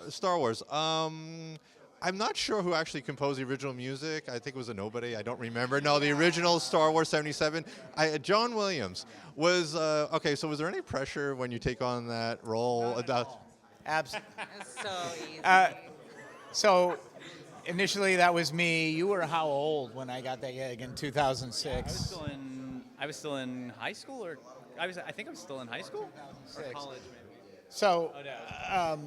Star Wars. I'm not sure who actually composed the original music. I think it was a nobody. I don't remember. No, the original Star Wars '77. John Williams was okay. So was there any pressure when you take on that role about? Absolutely. It's so easy. So initially that was me. You were how old when I got that gig in I was 2006? still in. I was still in high school, or I think I was still in high school or 2006. college, maybe. So Oh, yeah.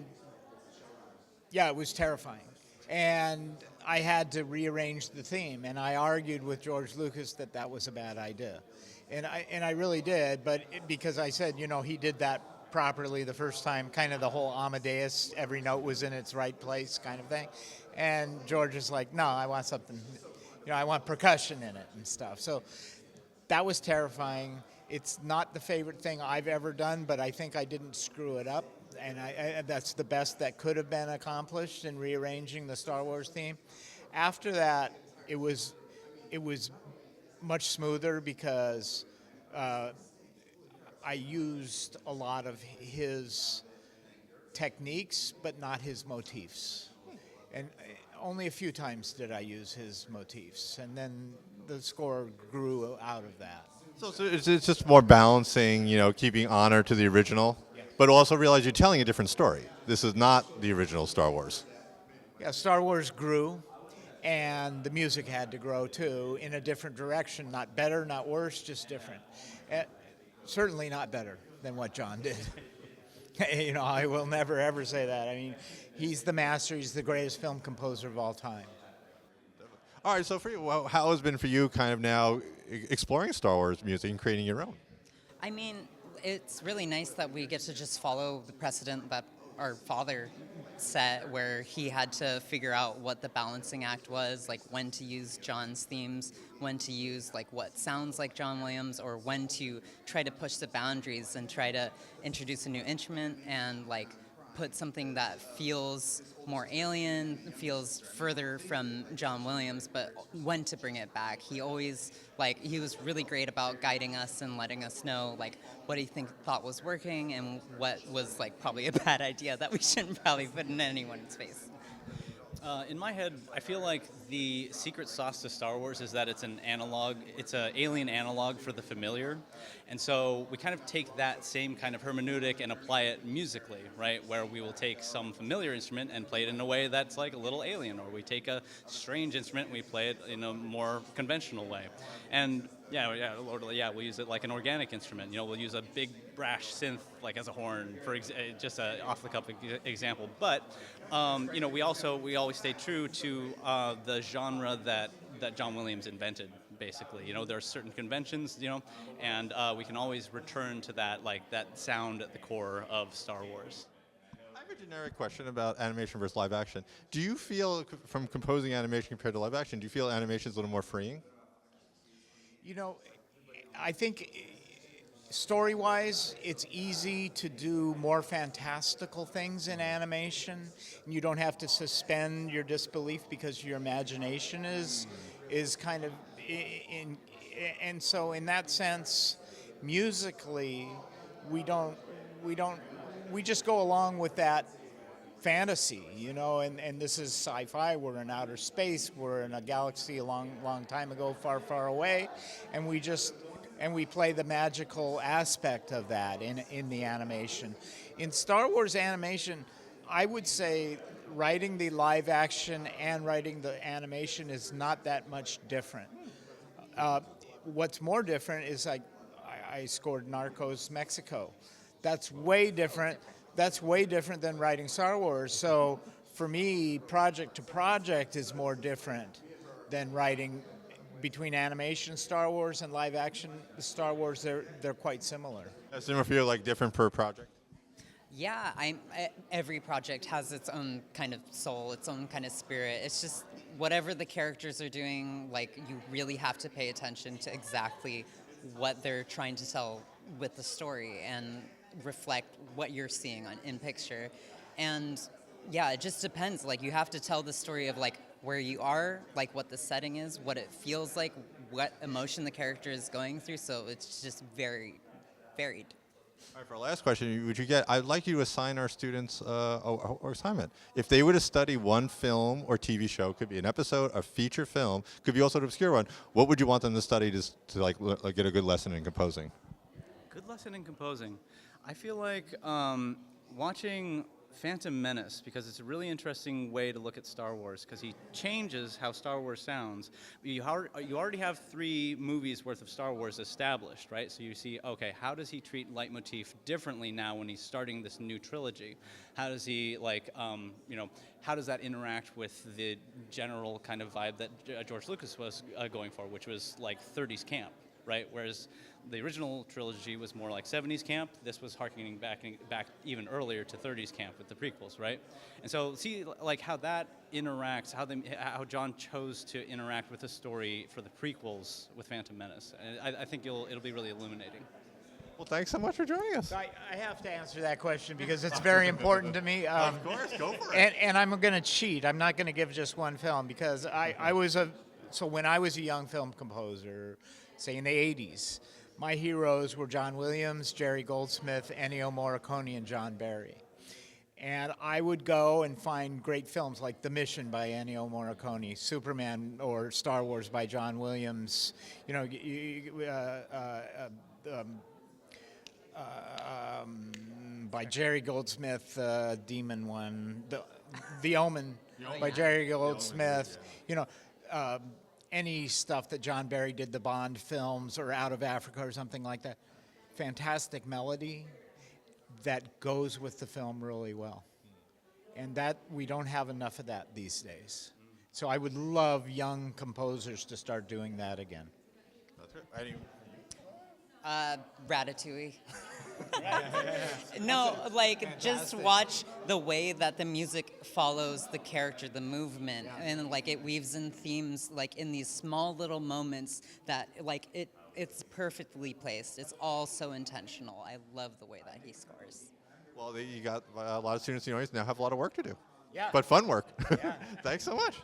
yeah, it was terrifying. And I had to rearrange the theme, and I argued with George Lucas that that was a bad idea. And I really did, but because I said, he did that properly the first time, kind of the whole Amadeus, every note was in its right place kind of thing. And George is like, no, I want something, I want percussion in it and stuff. So that was terrifying. It's not the favorite thing I've ever done, but I think I didn't screw it up. And that's the best that could have been accomplished in rearranging the Star Wars theme. After that, it was much smoother because I used a lot of his techniques, but not his motifs. And only a few times did I use his motifs, and then the score grew out of that. So it's just more balancing, keeping honor to the original, but also realize you're telling a different story. This is not the original Star Wars. Yeah, Star Wars grew, and the music had to grow too, in a different direction. Not better, not worse, just different. Certainly not better than what John did. I will never ever say that. I mean, he's the master. He's the greatest film composer of all time. All right, so for you, how has it been for you kind of now exploring Star Wars music and creating your own? I mean, it's really nice that we get to just follow the precedent that our father set, where he had to figure out what the balancing act was, like when to use John's themes, when to use like what sounds like John Williams, or when to try to push the boundaries and try to introduce a new instrument and like put something that feels more alien, feels further from John Williams, but when to bring it back. He always, he was really great about guiding us and letting us know, what he thought was working and what was, probably a bad idea that we shouldn't probably put in anyone's face. In my head, I feel like the secret sauce to Star Wars is that it's an alien analog for the familiar. And so we kind of take that same kind of hermeneutic and apply it musically, right? Where we will take some familiar instrument and play it in a way that's like a little alien, or we take a strange instrument and we play it in a more conventional way. And we'll use it like an organic instrument. We'll use a big brash synth like as a horn, for just an off-the-cuff example. But we always stay true to the genre that John Williams invented. Basically, there are certain conventions, and we can always return to that sound at the core of Star Wars. I have a generic question about animation versus live action. Do you feel, from composing animation compared to live action, do you feel animation is a little more freeing? I think story-wise, it's easy to do more fantastical things in animation. You don't have to suspend your disbelief because your imagination is kind of in. And so, in that sense, musically, we just go along with that fantasy, and this is sci-fi. We're in outer space. We're in a galaxy a long time ago, far, far away, and we play the magical aspect of that in the animation. In Star Wars animation, I would say writing the live action and writing the animation is not that much different. What's more different is I scored Narcos Mexico. That's way different. That's way different than writing Star Wars. So for me, project to project is more different than writing between animation Star Wars and live action Star Wars. They're quite similar. Does it feel different per project? Yeah, every project has its own kind of soul, its own kind of spirit. It's just whatever the characters are doing, you really have to pay attention to exactly what they're trying to tell with the story and reflect what you're seeing in picture. And yeah, it just depends. You have to tell the story of where you are, what the setting is, what it feels like, what emotion the character is going through. So it's just very varied. All right, for our last question, I'd like you to assign our students or assignment. If they were to study one film or TV show, could be an episode, a feature film, could be also an obscure one, what would you want them to study to like get a good lesson in composing? Good lesson in composing. I feel like watching Phantom Menace, because it's a really interesting way to look at Star Wars, because he changes how Star Wars sounds. You already have 3 movies worth of Star Wars established, right? So you see, okay, how does he treat leitmotif differently now when he's starting this new trilogy? How does he, like, how does that interact with the general kind of vibe that George Lucas was going for, which was like 30s camp, right? Whereas the original trilogy was more like 70s camp. This was harkening back even earlier to 30s camp with the prequels, right? And so see like how that interacts, how John chose to interact with the story for the prequels with Phantom Menace. And I think it'll be really illuminating. Well, thanks so much for joining us. I have to answer that question because it's very important to me. Of course, go for it. And I'm going to cheat. I'm not going to give just one film because when I was a young film composer, say in the 80s, my heroes were John Williams, Jerry Goldsmith, Ennio Morricone, and John Barry. And I would go and find great films like The Mission by Ennio Morricone, Superman or Star Wars by John Williams, by Jerry Goldsmith, Demon one, The Omen by Jerry Goldsmith, any stuff that John Barry did, the Bond films or Out of Africa or something like that. Fantastic melody that goes with the film really well. And that we don't have enough of that these days. So I would love young composers to start doing that again. That's it. Ratatouille. No, like just watch the way that the music follows the character, the movement, and like it weaves in themes like in these small little moments that like it's perfectly placed. It's all so intentional. I love the way that he scores. Well, you got a lot of students in the audience now have a lot of work to do. Yeah. But fun work. Yeah. Thanks so much.